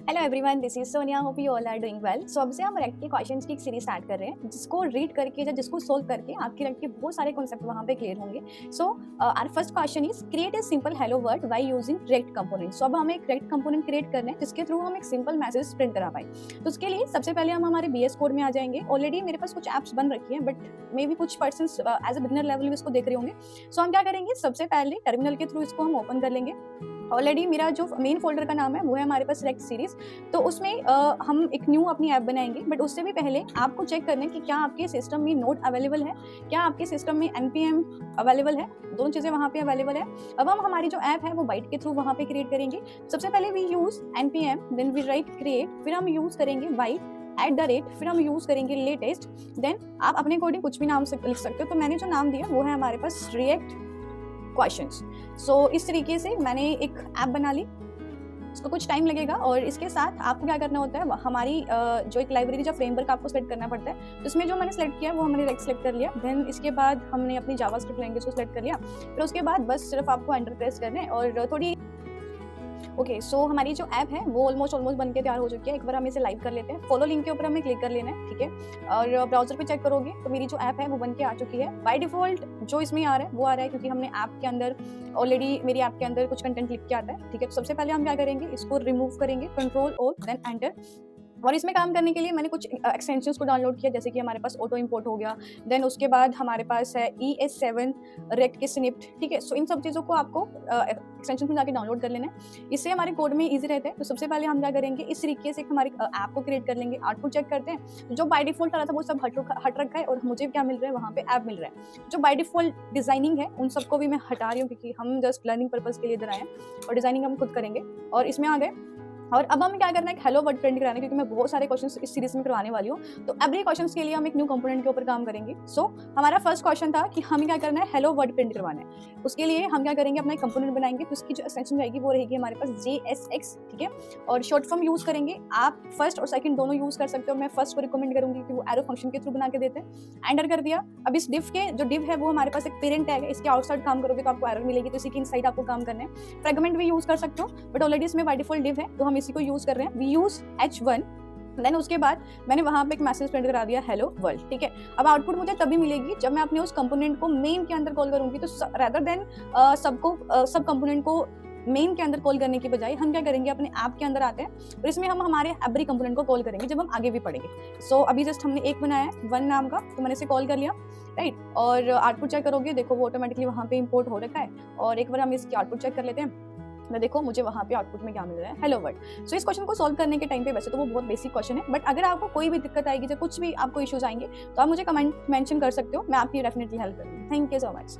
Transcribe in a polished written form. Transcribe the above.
Hello everyone, this is Sonia. Hope you all are doing well. So अब से हम rect के क्वेश्चंस की एक सीरीज स्टार्ट कर रहे हैं, जिसको रीड करके या जिसको सोल्व करके आपके रेक्ट के बहुत सारे कॉन्सेप्ट वहाँ पे क्लियर होंगे। So our first question is create a simple hello world by using React component. So अब हमें एक रेक्ट कंपोनेंट क्रिएट करना है जिसके थ्रू हम एक सिंपल मैसेज प्रिंट करा पाए। तो उसके लिए सबसे पहले हम हमारे बीएस कोड में आ जाएंगे। ऑलरेडी मेरे पास कुछ ऐप्स बन रखी है, बट मे बी कुछ person as a beginner level भी इसको देख रहे होंगे। सो हम क्या करेंगे, सबसे पहले टर्मिनल के थ्रू इसको हम ओपन कर लेंगे। ऑलरेडी मेरा जो मेन फोल्डर का नाम है वो है हमारे पास रेक्ट सीरीज। तो उसमें हम एक न्यू अपनी ऐप बनाएंगे, बट उससे भी पहले आपको चेक करना है कि क्या आपके सिस्टम में नोट अवेलेबल है, क्या आपके सिस्टम में npm अवेलेबल है। दोनों चीज़ें वहाँ पे अवेलेबल है। अब हम हमारी जो ऐप है वो बाइट के थ्रू वहाँ पे क्रिएट करेंगे। सबसे पहले we use npm, then we write create, फिर हम यूज़ करेंगे बाइट, फिर हम यूज़ करेंगे लेटेस्ट। देन आप अपने अकॉर्डिंग कुछ भी नाम लिख सकते हो। तो मैंने जो नाम दिया वो है हमारे पास रिएक्ट क्वेश्चंस। सो इस तरीके से मैंने एक ऐप बना ली। इसको कुछ टाइम लगेगा और इसके साथ आपको क्या करना होता है, हमारी जो एक लाइब्रेरी जो फ्रेमवर्क आपको सेलेक्ट करना पड़ता है। तो इसमें जो मैंने सेलेक्ट किया वो हमने रेक्ट सेलेक्ट कर लिया। देन इसके बाद हमने अपनी जावास्क्रिप्ट लैंग्वेज को सेलेक्ट कर लिया। फिर उसके बाद बस सिर्फ आपको एंटर प्रेस करना है और थोड़ी ओके। सो हमारी जो ऐप है वो ऑलमोस्ट बन के तैयार हो चुकी है। एक बार हम इसे लाइव कर लेते हैं। फॉलो लिंक के ऊपर हमें क्लिक कर लेना है, ठीक है। और ब्राउजर पे चेक करोगे तो मेरी जो ऐप है वो बन के आ चुकी है। बाय डिफॉल्ट जो इसमें आ रहा है वो आ रहा है क्योंकि हमने ऐप के अंदर ऑलरेडी मेरी ऐप के अंदर कुछ कंटेंट लिख के आता है, ठीक है। तो सबसे पहले हम क्या करेंगे, इसको रिमूव करेंगे, कंट्रोल और देन एंटर। और इसमें काम करने के लिए मैंने कुछ एक्सटेंशंस को डाउनलोड किया, जैसे कि हमारे पास ऑटो इंपोर्ट हो गया। देन उसके बाद हमारे पास है ES7 रेक्ट के स्निप्ट, ठीक है। सो इन सब चीज़ों को आपको एक्सटेंशन में जाके डाउनलोड कर लेना है। इससे हमारे कोड में इजी रहता है। तो सबसे पहले हम क्या करेंगे, इस तरीके से हमारी ऐप को क्रिएट कर लेंगे। आउटपुट चेक करते हैं। जो बाय डिफॉल्ट आ रहा था वो सब हट रखा है और मुझे क्या मिल रहा है, वहाँ पे ऐप मिल रहा है। जो बाय डिफॉल्ट डिजाइनिंग है उन सबको भी मैं हटा रही हूँ क्योंकि हम जस्ट लर्निंग पर्पज के लिए इधर आए हैं और डिजाइनिंग हम खुद करेंगे। और इसमें आ गए और अब हमें क्या करना है, हेलो वर्ड प्रिंट कराना है क्योंकि मैं बहुत सारे क्वेश्चंस इस सीरीज में करवाने वाली हूँ। तो एवरी क्वेश्चंस के लिए हम एक न्यू कंपोनेंट के ऊपर काम करेंगे। सो हमारा फर्स्ट क्वेश्चन था कि हमें क्या करना है, हेलो वर्ड प्रिंट करवाना है। उसके लिए हम क्या करेंगे, अपना एक कंपोनेंट बनाएंगे। तो उसकी जो एक्सटेंशन रहेगी वो रहेगी हमारे पास JSX, ठीक है। और शॉर्ट फॉर्म यूज करेंगे। आप फर्स्ट और सेकंड दोनों यूज कर सकते हो। मैं फर्स्ट को रिकमेंड करूंगी कि वो एरो फंक्शन के थ्रू बना के देते हैं। एंटर कर दिया। अब इस डिव के जो डिव है वो हमारे पास एक पेरेंट टैग है। इसके आउटसाइड काम करोगे तो आपको एरर मिलेगी, तो इसी के इनसाइड आपको काम करना है। फ्रेगमेंट भी यूज कर सकते हो, बट ऑलरेडी इसमें बाय डिफॉल्ट डिव है तो हम इसी को यूज कर रहे हैं। We use H1। देन उसके बाद मैंने वहां पे एक मैसेज प्रिंट करा दिया, हेलो वर्ल्ड, ठीक है। अब आउटपुट मुझे तभी मिलेगी जब मैं अपने उस कंपोनेंट को मेन के अंदर कॉल करूंगी। तो रेदर देन सब कंपोनेंट को मेन के अंदर कॉल करने की बजाय हम क्या करेंगे, अपने ऐप के अंदर आते हैं और इसमें हम हमारे एवरी कंपोनेंट को कॉल करेंगे जब हम आगे भी पढ़ेंगे। सो अभी जस्ट हमने एक बनाया है वन नाम का, तो मैंने इसे कॉल कर लिया, राइट। और आउटपुट चेक करोगे, देखो वो ऑटोमेटिकली वहाँ पे इंपोर्ट हो रखा है। और एक बार हम इसकी आउटपुट चेक कर लेते हैं। मैं देखो मुझे वहाँ पे आउटपुट में क्या मिल रहा है, हेलो वर्ड। सो इस क्वेश्चन को सॉल्व करने के टाइम पे वैसे तो वो बहुत बेसिक क्वेश्चन है, बट अगर आपको कोई भी दिक्कत आएगी या कुछ भी आपको इश्यूज आएंगे तो आप मुझे कमेंट मेंशन कर सकते हो। मैं आपकी डेफिनेटली हेल्प करूँगी। Thank you so much.